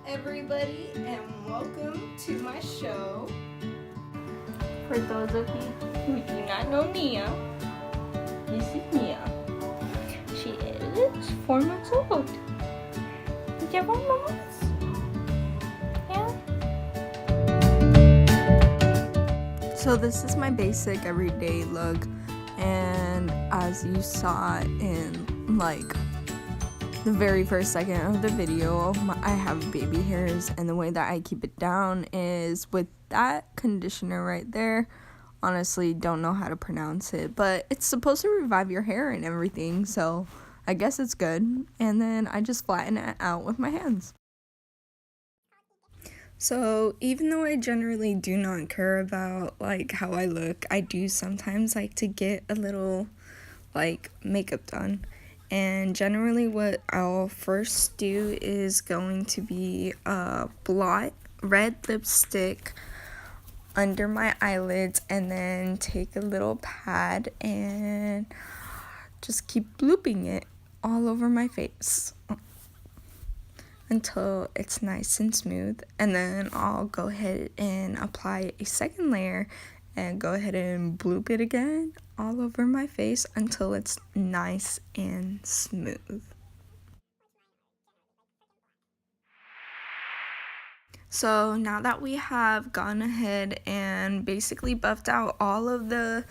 everybody, and welcome to my show. For those of you who do not know Nia, this is Nia. She is 4 months old. Is that 4 months? Yeah. So this is my basic everyday look, and as you saw in like the very first second of the video, I have baby hairs, and the way that I keep it down is with that conditioner right there. Honestly, don't know how to pronounce it, but it's supposed to revive your hair and everything, so I guess it's good. And then I just flatten it out with my hands. So even though I generally do not care about like how I look, I do sometimes like to get a little like makeup done. And generally what I'll first do is going to be a blot red lipstick under my eyelids, and then take a little pad and just keep blooping it all over my face until it's nice and smooth. And then I'll go ahead and apply a second layer and go ahead and bloop it again all over my face until it's nice and smooth. So now that we have gone ahead and basically buffed out all of the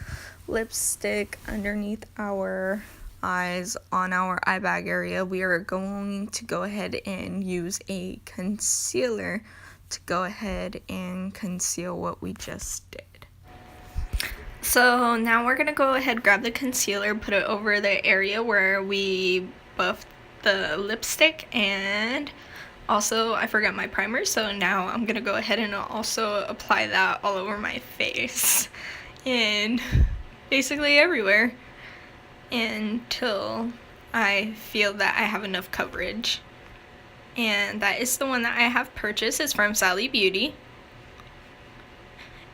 lipstick underneath our eyes on our eye bag area, we are going to go ahead and use a concealer to go ahead and conceal what we just did. So now we're going to go ahead, grab the concealer, put it over the area where we buffed the lipstick, and also I forgot my primer, so now I'm going to go ahead and also apply that all over my face and basically everywhere until I feel that I have enough coverage. And that is the one that I have purchased. It's from Sally Beauty.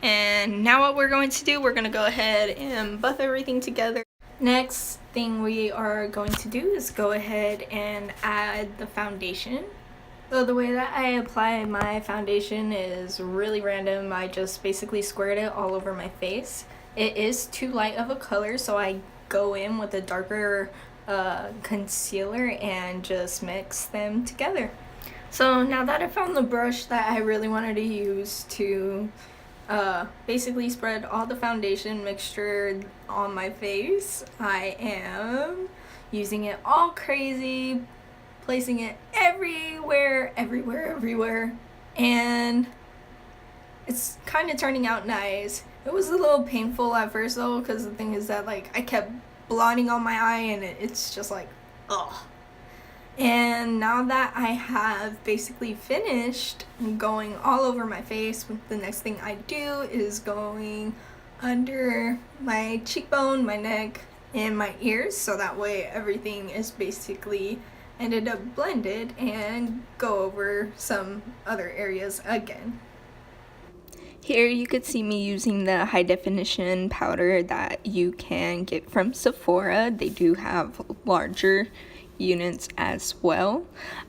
And now what we're going to do, we're going to go ahead and buff everything together. Next thing we are going to do is go ahead and add the foundation. So the way that I apply my foundation is really random. I just basically squared it all over my face. It is too light of a color, so I go in with a darker concealer and just mix them together. So now that I found the brush that I really wanted to use to basically spread all the foundation mixture on my face, I am using it all crazy, placing it everywhere, and it's kind of turning out nice. It was a little painful at first though, because the thing is that like I kept blotting on my eye, and it's just like, ugh. And now that I have basically finished going all over my face, the next thing I do is going under my cheekbone, my neck, and my ears, so that way everything is basically ended up blended, and go over some other areas again. Here you could see me using the high definition powder that you can get from Sephora. They do have larger units as well.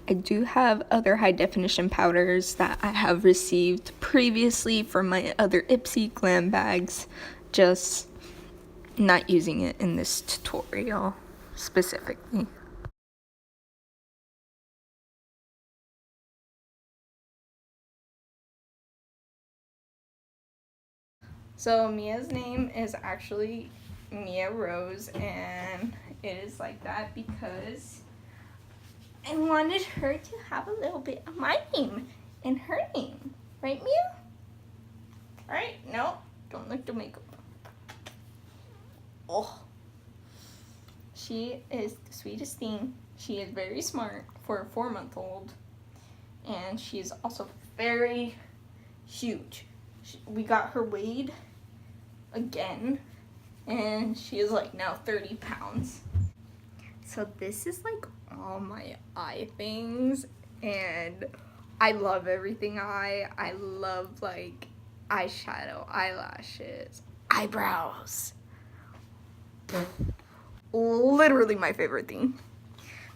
I do have other high definition powders that I have received previously from my other Ipsy glam bags, just not using it in this tutorial specifically. So Mia's name is actually Aleyna-Rose, and it is like that because I wanted her to have a little bit of my name in her name. Right, Mia? Right? No? Don't lick the makeup. Oh. She is the sweetest thing. She is very smart for a 4-month-old. And she is also very huge. We got her weighed again, and she is like now 30 pounds. So this is like all my eye things, and I love everything eye. I love like eyeshadow, eyelashes, eyebrows. Literally my favorite thing.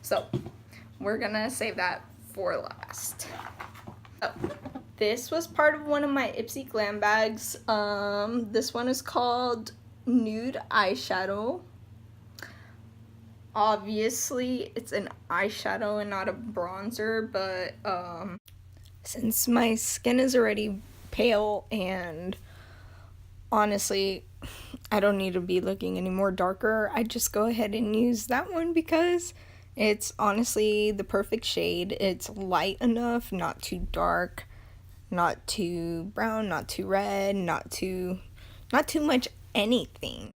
So we're gonna save that for last. This was part of one of my Ipsy glam bags. This one is called Nude Eyeshadow. Obviously, it's an eyeshadow and not a bronzer, but since my skin is already pale and honestly, I don't need to be looking any more darker, I just go ahead and use that one because it's honestly the perfect shade. It's light enough, not too dark, not too brown, not too red, not too much anything.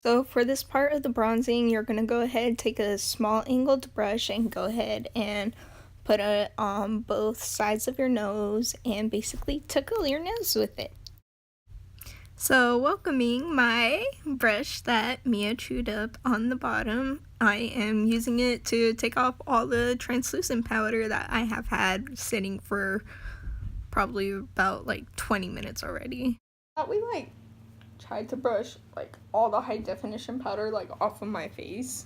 So for this part of the bronzing, you're going to go ahead, take a small angled brush and go ahead and put it on both sides of your nose and basically tickle your nose with it. So welcoming my brush that Mia chewed up on the bottom, I am using it to take off all the translucent powder that I have had sitting for probably about like 20 minutes already. We tried to brush like all the high definition powder like off of my face.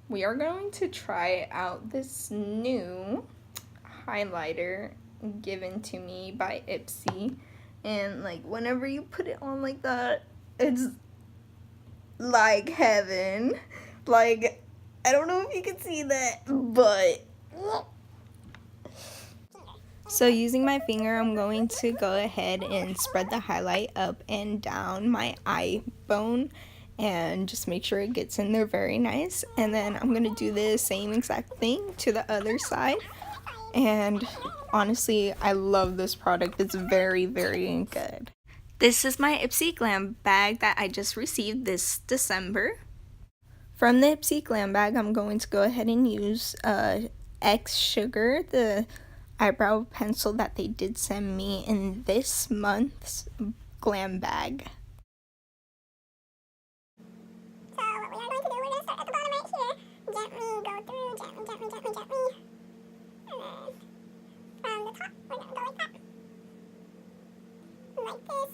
We are going to try out this new highlighter given to me by Ipsy, and like whenever you put it on like that, it's like heaven. Like, I don't know if you can see that, but so using my finger, I'm going to go ahead and spread the highlight up and down my eye bone and just make sure it gets in there very nice. And then I'm going to do the same exact thing to the other side. And honestly, I love this product. It's very, very good. This is my Ipsy Glam bag that I just received this December. From the Ipsy Glam bag, I'm going to go ahead and use X Sugar, the eyebrow pencil that they did send me in this month's glam bag. So what we are going to do, we're going to start at the bottom right here. Gently go through, gently. And then from the top, we're going to go like that. Like this.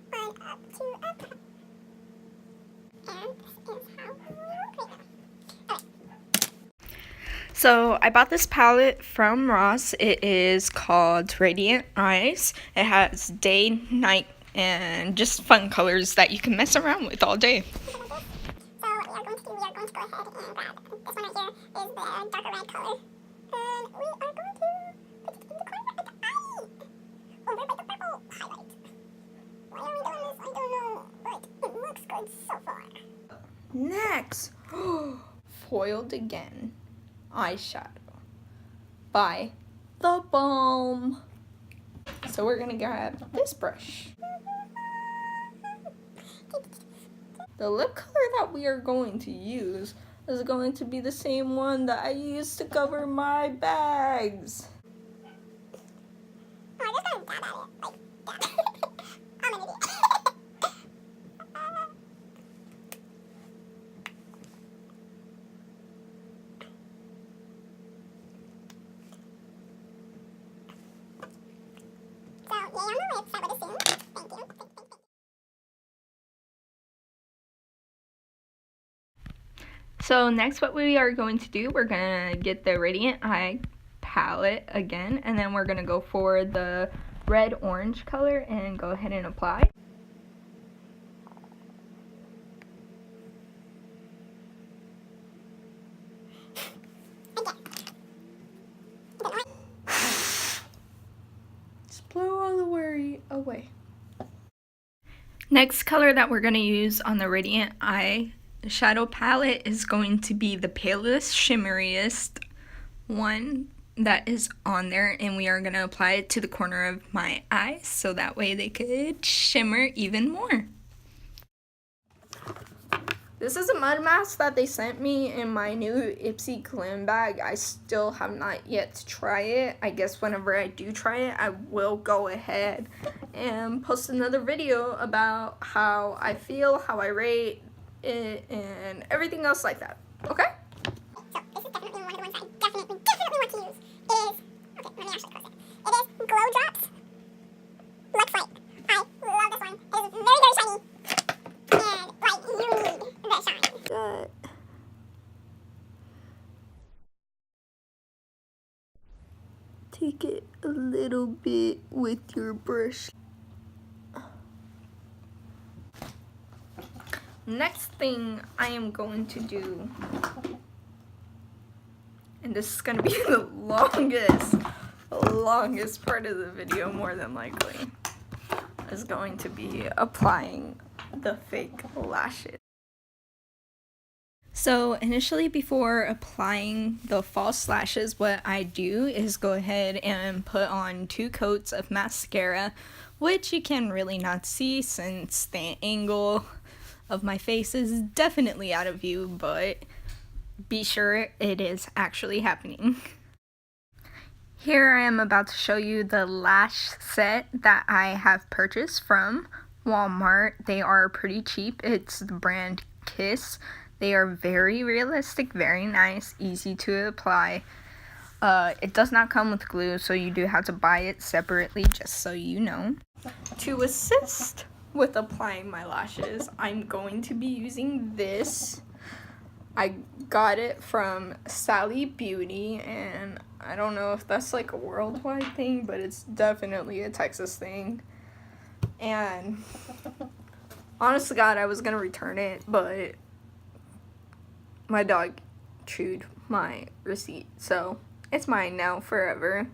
One up to up. And this is how we will create it. So I bought this palette from Ross. It is called Radiant Eyes. It has day, night, and just fun colors that you can mess around with all day. So what we are going to do, we are going to go ahead and grab this one right here is the darker red color. And we are going to put it in the corner of the eye. Over by the purple highlight. Why are we doing this? I don't know. But it looks good so far. Next, foiled again, eyeshadow by the Balm. So we're gonna grab this brush. The lip color that we are going to use is going to be the same one that I used to cover my bags. Oh, I'm just gonna dab at it. Like, dab. I'm an idiot. So, yay on the lips, I would assume. Thank you. So next what we are going to do, we're gonna get the Radiant Eye palette again, and then we're gonna go for the red orange color and go ahead and apply. Just blow all the worry away. Next color that we're gonna use on the Radiant Eye shadow palette is going to be the palest, shimmeriest one that is on there, and we are going to apply it to the corner of my eyes so that way they could shimmer even more. This is a mud mask that they sent me in my new Ipsy Glam bag. I still have not yet tried it. I guess whenever I do try it, I will go ahead and post another video about how I feel, how I rate it, and everything else like that. Okay? So this is definitely one of the ones I definitely want to use. Is, okay, let me actually close it. It is Glow Drops Luxe Light. I love this one. It is very, very shiny. And, like, you need the shine. take it a little bit with your brush. Next thing I am going to do, and this is gonna be the longest part of the video more than likely, is going to be applying the fake lashes. So initially, before applying the false lashes, what I do is go ahead and put on 2 coats of mascara, which you can really not see since the angle of my face is definitely out of view, but be sure it is actually happening. Here I am about to show you the lash set that I have purchased from Walmart. They are pretty cheap. It's the brand Couttes. They are very realistic, very nice, easy to apply. It does not come with glue, so you do have to buy it separately, just so you know. To assist with applying my lashes, I'm going to be using this. I got it from Sally Beauty, and I don't know if that's like a worldwide thing, but it's definitely a Texas thing. And honest to God, I was gonna return it, but my dog chewed my receipt, so it's mine now forever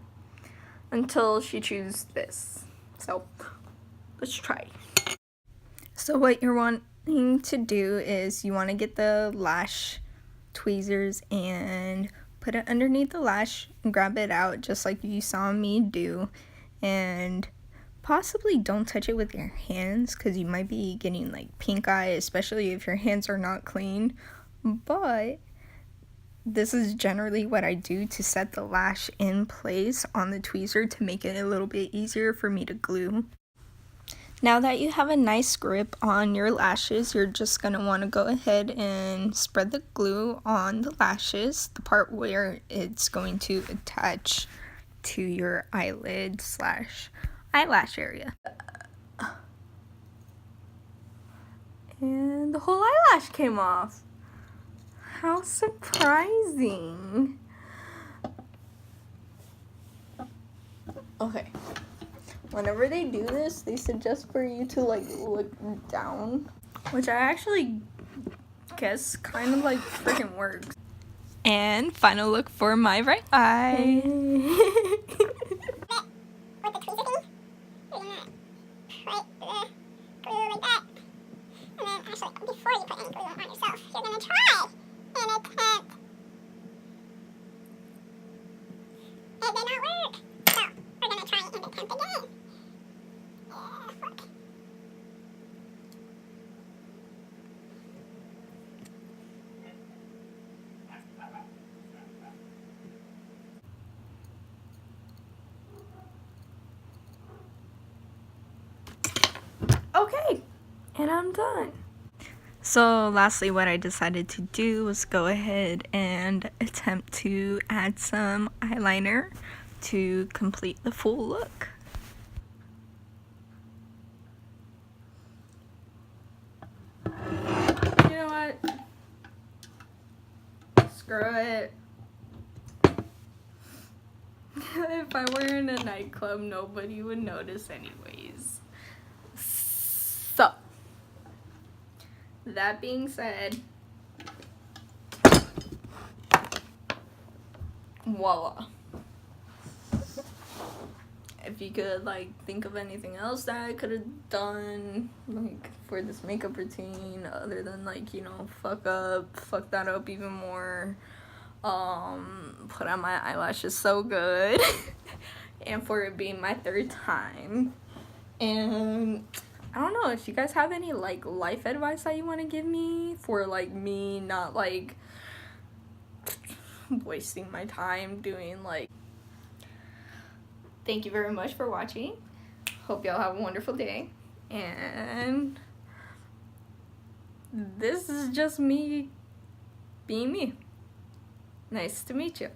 until she chews this. So let's try. So what you're wanting to do is you want to get the lash tweezers and put it underneath the lash and grab it out just like you saw me do, and possibly don't touch it with your hands because you might be getting like pink eye, especially if your hands are not clean. But this is generally what I do to set the lash in place on the tweezer to make it a little bit easier for me to glue. Now that you have a nice grip on your lashes, you're just going to want to go ahead and spread the glue on the lashes, the part where it's going to attach to your eyelid / eyelash area. And the whole eyelash came off. How surprising. Okay. Whenever they do this, they suggest for you to like look down, which I actually guess kind of like freaking works. And final look for my right eye. With the tweezer thing, you're gonna put the glue like that. And then actually, before you put any glue on yourself, you're gonna try and attempt. It did not work. So, we're gonna try and attempt again. Yeah, fuck. Okay, and I'm done. So lastly, what I decided to do was go ahead and attempt to add some eyeliner to complete the full look. You know what? Screw it. If I were in a nightclub, nobody would notice anyways. So, that being said, voila. If you could like think of anything else that I could have done like for this makeup routine other than like, you know, fuck that up even more, put on my eyelashes so good and for it being my 3rd time. And I don't know if you guys have any like life advice that you want to give me for like me not like wasting my time doing like. Thank you very much for watching. Hope y'all have a wonderful day. And this is just me being me. Nice to meet you.